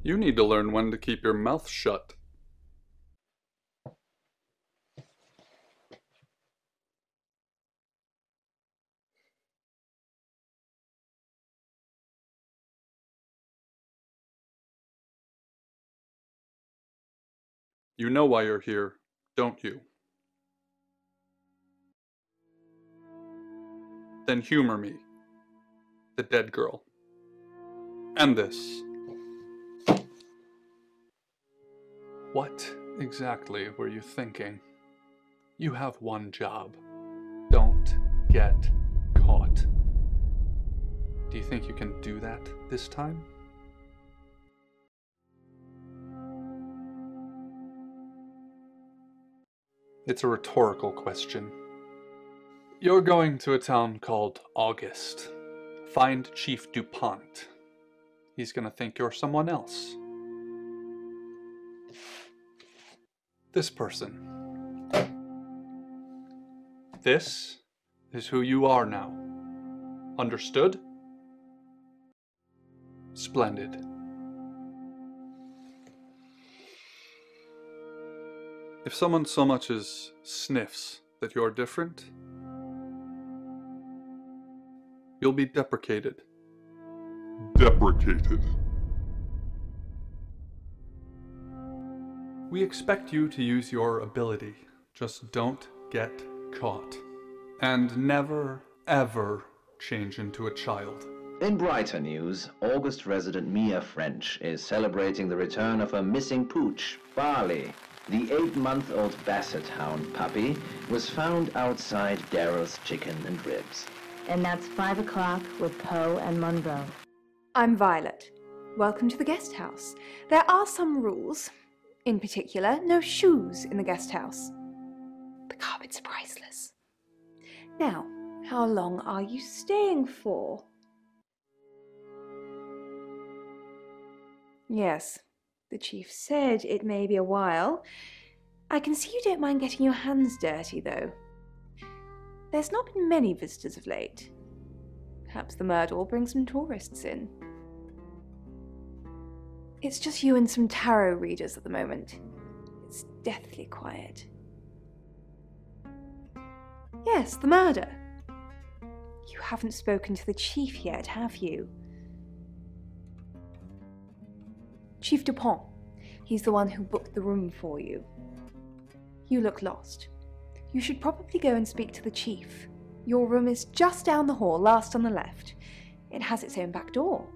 You need to learn when to keep your mouth shut. You know why you're here, don't you? Then humor me, the dead girl. And this. What exactly were you thinking? You have one job. Don't get caught. Do you think you can do that this time? It's a rhetorical question. You're going to a town called August. Find Chief DuPont. He's gonna think you're someone else. This person. This is who you are now. Understood? Splendid. If someone so much as sniffs that you're different, you'll be deprecated. Deprecated. We expect you to use your ability. Just don't get caught. And never, ever change into a child. In brighter news, August resident Mia French is celebrating the return of her missing pooch, Barley. The 8-month-old Basset Hound puppy was found outside Daryl's Chicken and Ribs. And that's 5 o'clock with Poe and Monroe. I'm Violet. Welcome to the guest house. There are some rules. In particular, no shoes in the guest house. The carpets are priceless. Now, how long are you staying for? Yes, the chief said it may be a while. I can see you don't mind getting your hands dirty, though. There's not been many visitors of late. Perhaps the murder will bring some tourists in. It's just you and some tarot readers at the moment. It's deathly quiet. Yes, the murder. You haven't spoken to the chief yet, have you? Chief Dupont. He's the one who booked the room for you. You look lost. You should probably go and speak to the chief. Your room is just down the hall, last on the left. It has its own back door.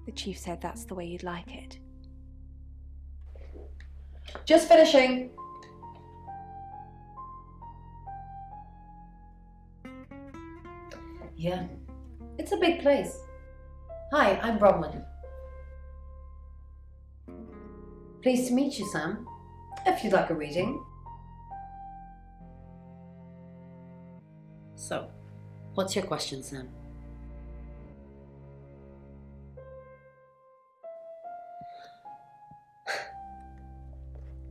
The chief said that's the way you'd like it. Just finishing. Yeah, it's a big place. Hi, I'm Bronwyn. Pleased to meet you, Sam. If you'd like a reading. So, what's your question, Sam?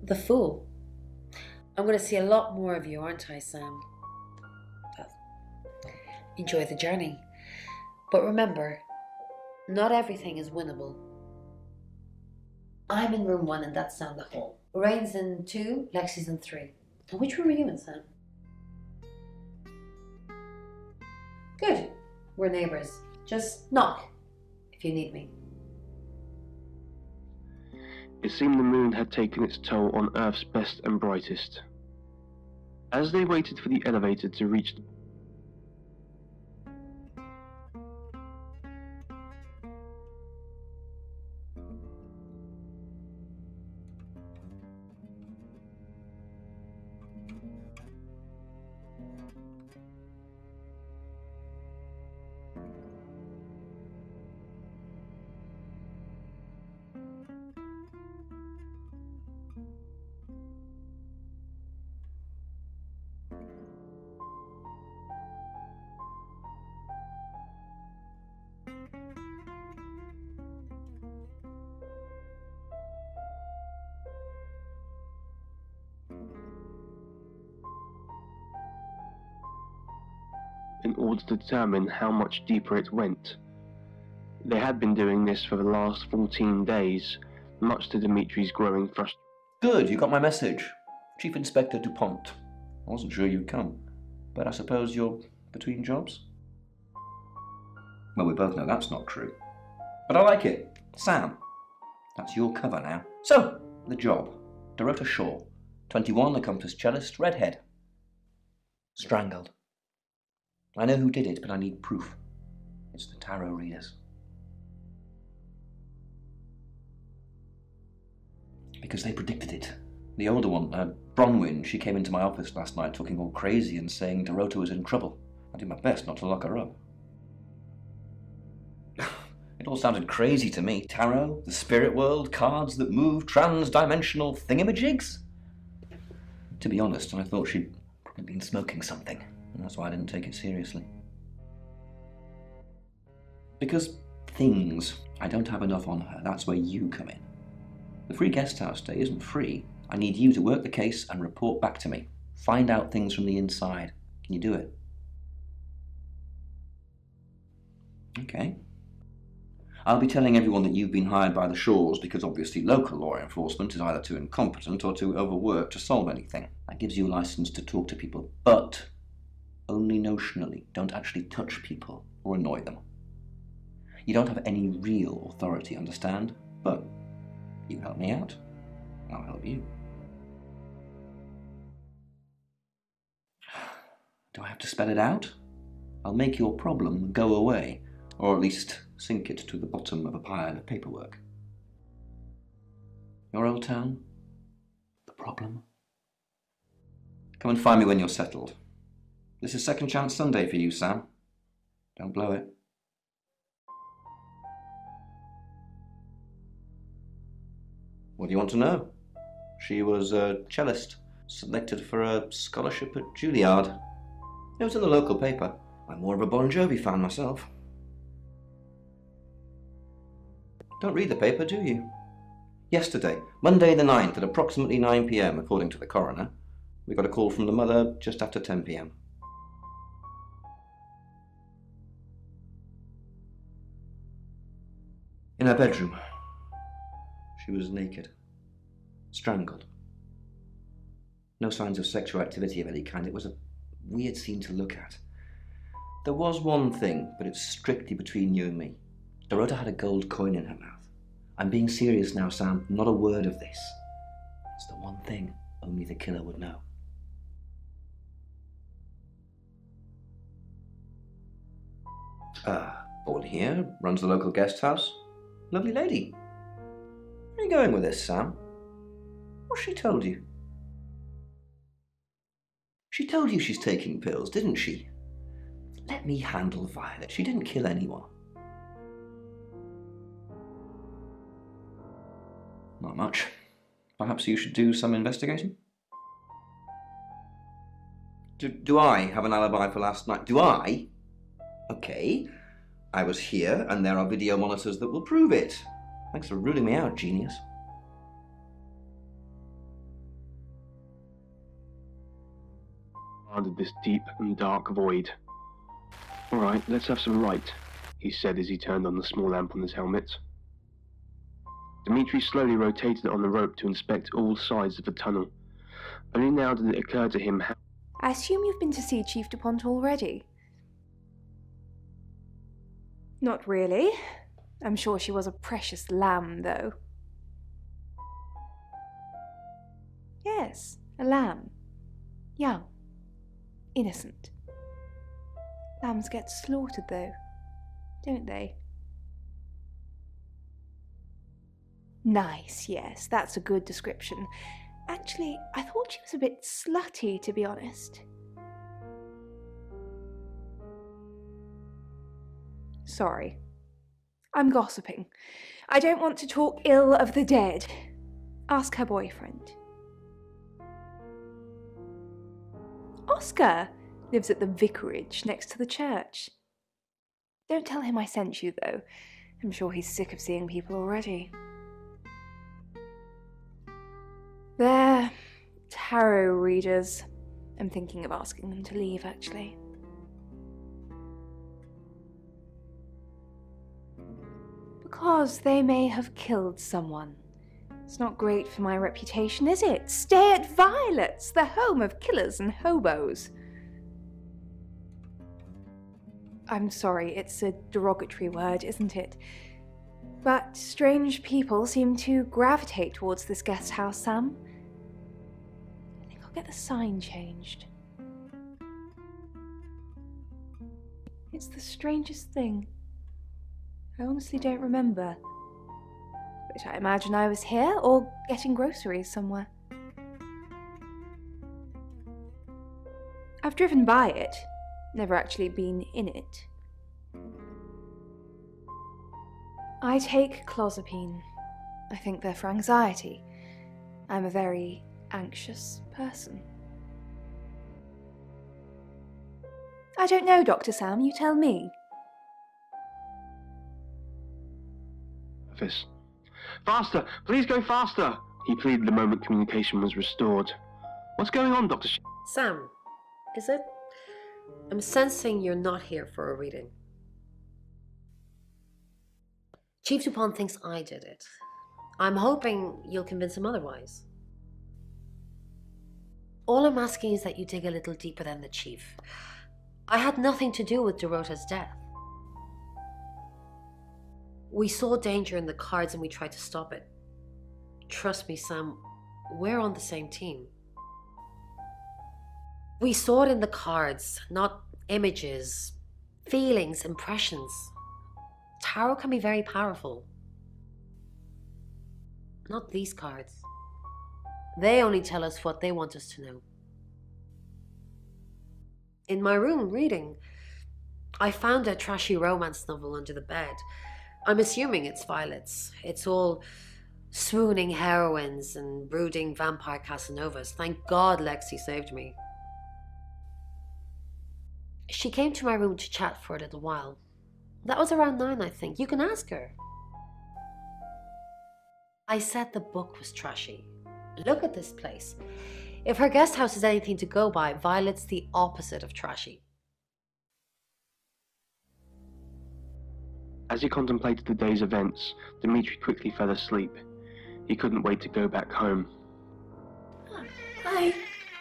The Fool. I'm going to see a lot more of you, aren't I, Sam? Enjoy the journey. But remember, not everything is winnable. I'm in room 1 and that's down the hall. Rain's in 2, Lexi's in 3. And which room are you in, Sam? Good. We're neighbours. Just knock if you need me. It seemed the moon had taken its toll on Earth's best and brightest. As they waited for the elevator to reach the in order to determine how much deeper it went. They had been doing this for the last 14 days, much to Dimitri's growing frustration. Good, you got my message. Chief Inspector DuPont. I wasn't sure you'd come, but I suppose you're between jobs? Well, we both know that's not true. But I like it. Sam. That's your cover now. So, the job. Dorota Shaw. 21, accomplished cellist, redhead. Strangled. I know who did it, but I need proof. It's the tarot readers. Because they predicted it. The older one, Bronwyn, she came into my office last night talking all crazy and saying Dorota was in trouble. I did my best not to lock her up. It all sounded crazy to me. Tarot, the spirit world, cards that move, trans-dimensional thingamajigs. To be honest, I thought she'd probably been smoking something, and that's why I didn't take it seriously. Because things, I don't have enough on her. That's where you come in. The free guest house stay isn't free. I need you to work the case and report back to me. Find out things from the inside. Can you do it? Okay. I'll be telling everyone that you've been hired by the Shaws because obviously local law enforcement is either too incompetent or too overworked to solve anything. That gives you a license to talk to people, but only notionally. Don't actually touch people or annoy them. You don't have any real authority, understand? But you help me out, I'll help you. Do I have to spell it out? I'll make your problem go away, or at least sink it to the bottom of a pile of paperwork. Your old town? The problem? Come and find me when you're settled. This is Second Chance Sunday for you, Sam. Don't blow it. What do you want to know? She was a cellist, selected for a scholarship at Juilliard. It was in the local paper. I'm more of a Bon Jovi fan myself. Don't read the paper, do you? Yesterday, Monday the 9th at approximately 9 p.m, according to the coroner, we got a call from the mother just after 10 p.m. In her bedroom. She was naked. Strangled. No signs of sexual activity of any kind. It was a weird scene to look at. There was one thing, but it's strictly between you and me. Dorota had a gold coin in her mouth. I'm being serious now, Sam. Not a word of this. It's the one thing only the killer would know. Born here, runs the local guest house. Lovely lady. Where are you going with this, Sam? What's she told you? She told you she's taking pills, didn't she? Let me handle Violet. She didn't kill anyone. Not much. Perhaps you should do some investigating? Do I have an alibi for last night? Do I? Okay. I was here, and there are video monitors that will prove it. Thanks for ruling me out, genius. Under this deep and dark void. All right, let's have some light, he said as he turned on the small lamp on his helmet. Dimitri slowly rotated on the rope to inspect all sides of the tunnel. Only now did it occur to him how... I assume you've been to see Chief DuPont already? Not really. I'm sure she was a precious lamb, though. Yes, a lamb. Young. Innocent. Lambs get slaughtered, though, don't they? Nice, yes, that's a good description. Actually, I thought she was a bit slutty, to be honest. Sorry. I'm gossiping. I don't want to talk ill of the dead. Ask her boyfriend. Oscar lives at the vicarage next to the church. Don't tell him I sent you, though. I'm sure he's sick of seeing people already. They're tarot readers. I'm thinking of asking them to leave, actually. Because they may have killed someone It's not great for my reputation, is it? Stay at Violet's, the home of killers and hobos. I'm sorry, it's a derogatory word, isn't it? But strange people seem to gravitate towards this guest house, Sam. I think I'll get the sign changed. It's the strangest thing. I honestly don't remember. But I imagine I was here or getting groceries somewhere. I've driven by it, never actually been in it. I take clozapine. I think they're for anxiety. I'm a very anxious person. I don't know, Dr. Sam, you tell me. Office. Faster! Please go faster! He pleaded the moment communication was restored. What's going on, Dr. Sam, is it? I'm sensing you're not here for a reading. Chief Dupont thinks I did it. I'm hoping you'll convince him otherwise. All I'm asking is that you dig a little deeper than the Chief. I had nothing to do with Dorota's death. We saw danger in the cards and we tried to stop it. Trust me, Sam, we're on the same team. We saw it in the cards, not images, feelings, impressions. Tarot can be very powerful. Not these cards. They only tell us what they want us to know. In my room reading, I found a trashy romance novel under the bed. I'm assuming it's Violet's. It's all swooning heroines and brooding vampire Casanovas. Thank God Lexi saved me. She came to my room to chat for a little while. That was around 9, I think. You can ask her. I said the book was trashy. Look at this place. If her guest house is anything to go by, Violet's the opposite of trashy. As he contemplated the day's events, Dimitri quickly fell asleep. He couldn't wait to go back home. Hi,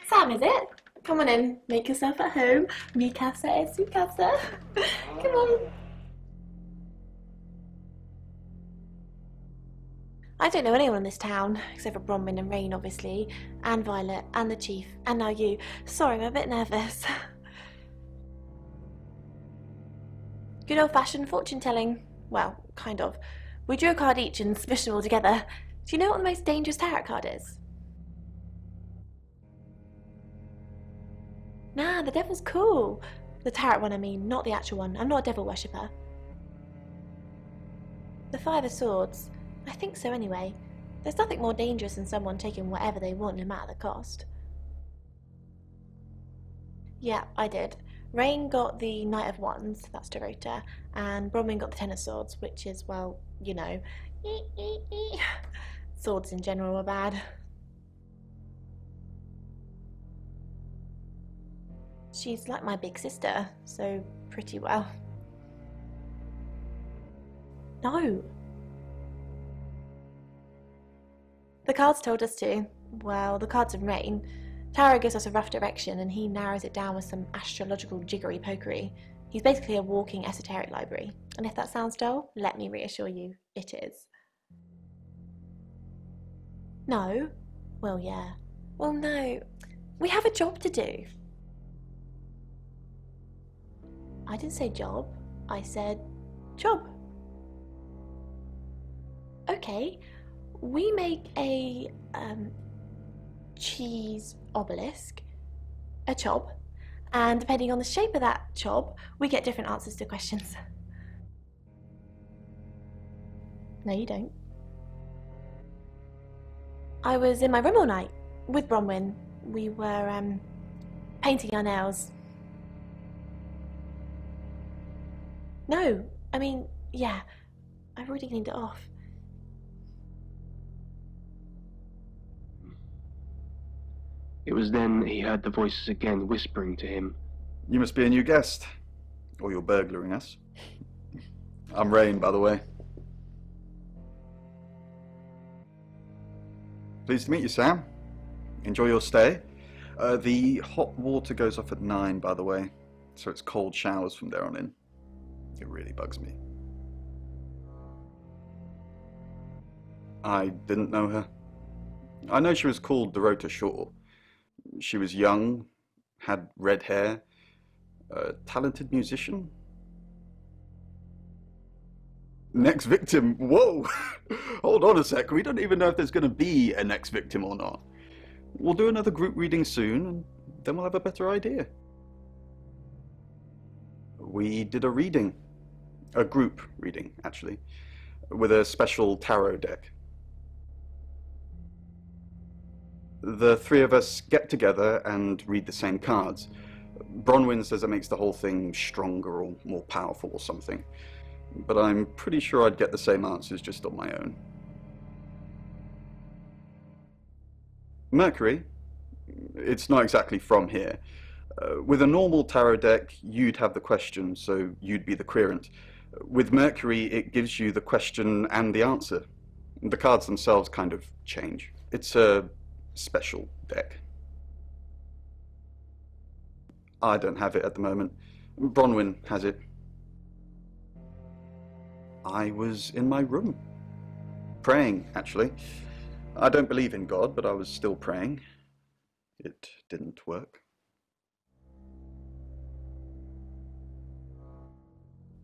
Sam, is it? Come on in, make yourself at home. Mi casa es su casa. Come on. I don't know anyone in this town, except for Bronwyn and Rain, obviously, and Violet, and the Chief, and now you. Sorry, I'm a bit nervous. Good old-fashioned fortune-telling. Well, kind of. We drew a card each and smushed them all together. Do you know what the most dangerous tarot card is? Nah, the devil's cool. The tarot one, I mean, not the actual one. I'm not a devil worshipper. The Five of Swords. I think so anyway. There's nothing more dangerous than someone taking whatever they want no matter the cost. Yeah, I did. Rain got the Knight of Wands, that's Dorota, and Bronwyn got the Ten of Swords, which is, well, you know, swords in general are bad. She's like my big sister, so pretty well. No. The cards told us to. Well, the cards of Rain. Tarot gives us a rough direction and he narrows it down with some astrological jiggery-pokery. He's basically a walking esoteric library. And if that sounds dull, let me reassure you, it is. No? Well, yeah. Well, no. We have a job to do. I didn't say job. I said job. Okay. We make a cheese obelisk, a chob, and depending on the shape of that chob, we get different answers to questions. No, you don't. I was in my room all night with Bronwyn. We were painting our nails. No, I mean, yeah, I've already cleaned it off. It was then he heard the voices again whispering to him. You must be a new guest. Or you're burglaring us. I'm Rain, by the way. Pleased to meet you, Sam. Enjoy your stay. The hot water goes off at 9, by the way, so it's cold showers from there on in. It really bugs me. I didn't know her. I know she was called Dorota Shaw. She was young, had red hair, a talented musician. Next victim? Whoa! Hold on a sec, we don't even know if there's going to be a next victim or not. We'll do another group reading soon, and then we'll have a better idea. We did a reading. A group reading, actually, with a special tarot deck. The three of us get together and read the same cards. Bronwyn says it makes the whole thing stronger or more powerful or something, but I'm pretty sure I'd get the same answers just on my own. Mercury? It's not exactly from here. With a normal tarot deck, you'd have the question, so you'd be the querent. With Mercury, it gives you the question and the answer. The cards themselves kind of change. It's a special deck. I don't have it at the moment. Bronwyn has it. I was in my room. Praying, actually. I don't believe in God, but I was still praying. It didn't work.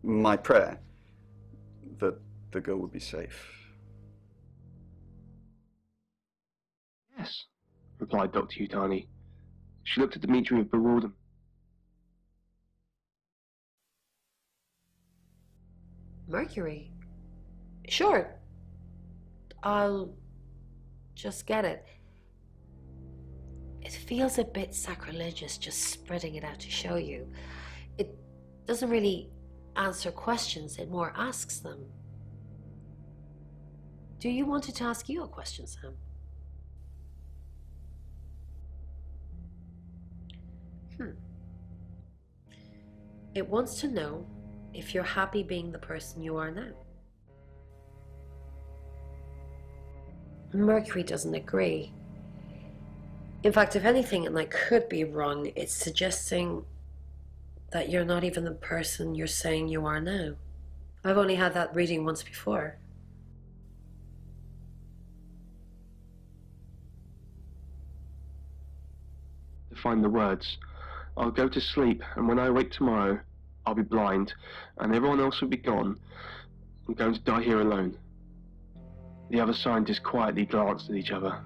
My prayer, that the girl would be safe. Yes, replied Dr. Yutani. She looked at Dmitri with bewilderment. Mercury? Sure. I'll just get it. It feels a bit sacrilegious just spreading it out to show you. It doesn't really answer questions, it more asks them. Do you want it to ask you a question, Sam? It wants to know if you're happy being the person you are now. Mercury doesn't agree. In fact, if anything, and I could be wrong, it's suggesting that you're not even the person you're saying you are now. I've only had that reading once before. To find the words. I'll go to sleep, and when I wake tomorrow, I'll be blind, and everyone else will be gone. I'm going to die here alone. The other scientists quietly glanced at each other.